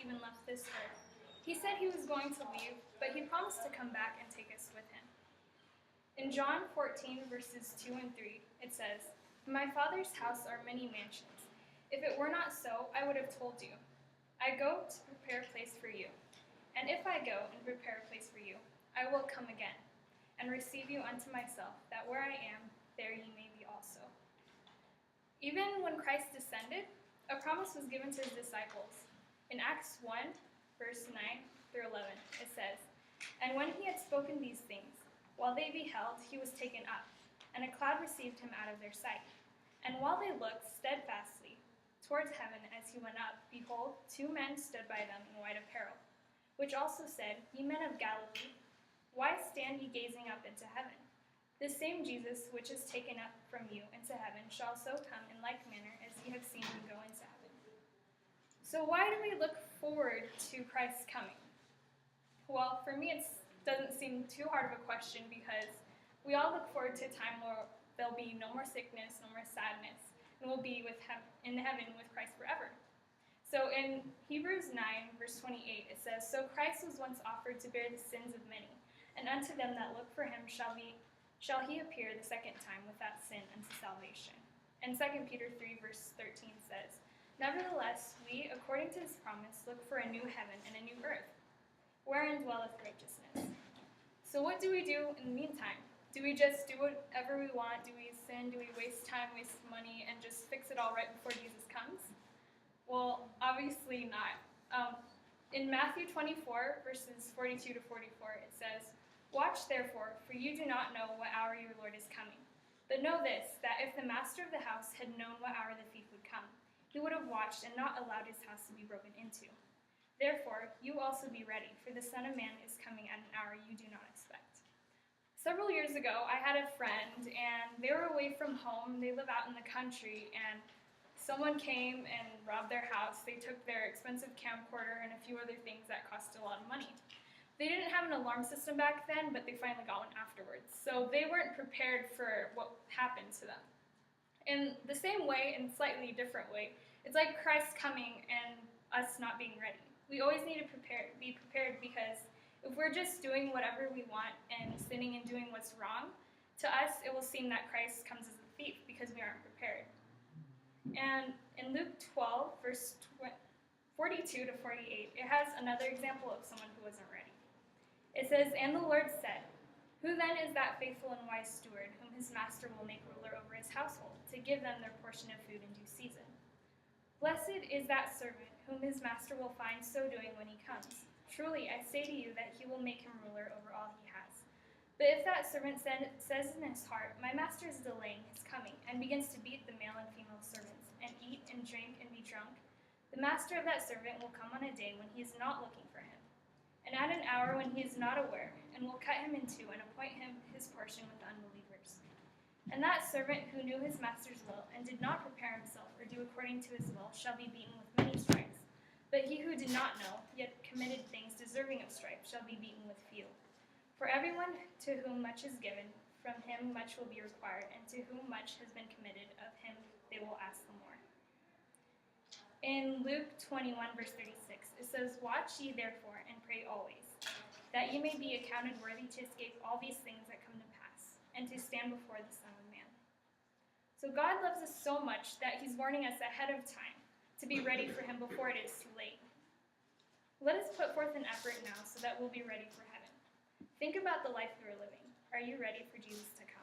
even left this earth. He said he was going to leave, but he promised to come back and take us with him. In John 14, verses 2 and 3, it says, "In my Father's house are many mansions. If it were not so, I would have told you. I go to prepare a place for you. And if I go and prepare a place for you, I will come again and receive you unto myself, that where I am, there ye may be also." Even when Christ descended, a promise was given to his disciples. In Acts 1, verse 9 through 11, it says, "And when he had spoken these things, while they beheld, he was taken up, and a cloud received him out of their sight. And while they looked steadfastly towards heaven as he went up, behold, two men stood by them in white apparel, which also said, Ye men of Galilee, why stand ye gazing up into heaven? This same Jesus, which is taken up from you into heaven, shall so come in like manner as ye have seen him go into heaven." So why do we look forward to Christ's coming? Well, for me, it doesn't seem too hard of a question, because we all look forward to a time where there'll be no more sickness, no more sadness, and we'll be in heaven with Christ forever. So in Hebrews 9, verse 28, it says, "So Christ was once offered to bear the sins of many, and unto them that look for him shall he appear the second time without sin unto salvation." And 2 Peter 3, verse 13 says, "Nevertheless, we, according to his promise, look for a new heaven and a new earth, wherein dwelleth righteousness." So what do we do in the meantime? Do we just do whatever we want? Do we sin? Do we waste time, waste money, and just fix it all right before Jesus comes? Well, obviously not. In Matthew 24, verses 42 to 44, it says, "Watch therefore, for you do not know what hour your Lord is coming. But know this, that if the master of the house had known what hour the thief would come, he would have watched and not allowed his house to be broken into. Therefore, you also be ready, for the Son of Man is coming at an hour you do not expect." Several years ago, I had a friend, and they were away from home. They live out in the country, and someone came and robbed their house. They took their expensive camcorder and a few other things that cost a lot of money. They didn't have an alarm system back then, but they finally got one afterwards. So they weren't prepared for what happened to them. In the same way, in a slightly different way, it's like Christ coming and us not being ready. We always need to be prepared, because if we're just doing whatever we want and sinning and doing what's wrong, to us it will seem that Christ comes as a thief because we aren't prepared. And in Luke 12, verse 42 to 48, it has another example of someone who wasn't ready. It says, "And the Lord said, Who then is that faithful and wise steward, whom his master will make ruler over his household, to give them their portion of food in due season? Blessed is that servant, whom his master will find so doing when he comes. Truly, I say to you that he will make him ruler over all he has. But if that servant says in his heart, My master is delaying his coming, and begins to beat the male and female servants, and eat and drink and be drunk, the master of that servant will come on a day when he is not looking for him, and at an hour when he is not aware, and will cut him in two and appoint him his portion with the unbelievers. And that servant who knew his master's will, and did not prepare himself or do according to his will, shall be beaten with many stripes. But he who did not know, yet committed things deserving of stripes, shall be beaten with few. For everyone to whom much is given, from him much will be required, and to whom much has been committed, of him they will ask the more." In Luke 21, verse 36, it says, "Watch ye therefore, and pray always, that ye may be accounted worthy to escape all these things that come to pass, and to stand before the Son of Man." So God loves us so much that he's warning us ahead of time to be ready for him before it is too late. Let us put forth an effort now so that we'll be ready for heaven. Think about the life you are living. Are you ready for Jesus to come?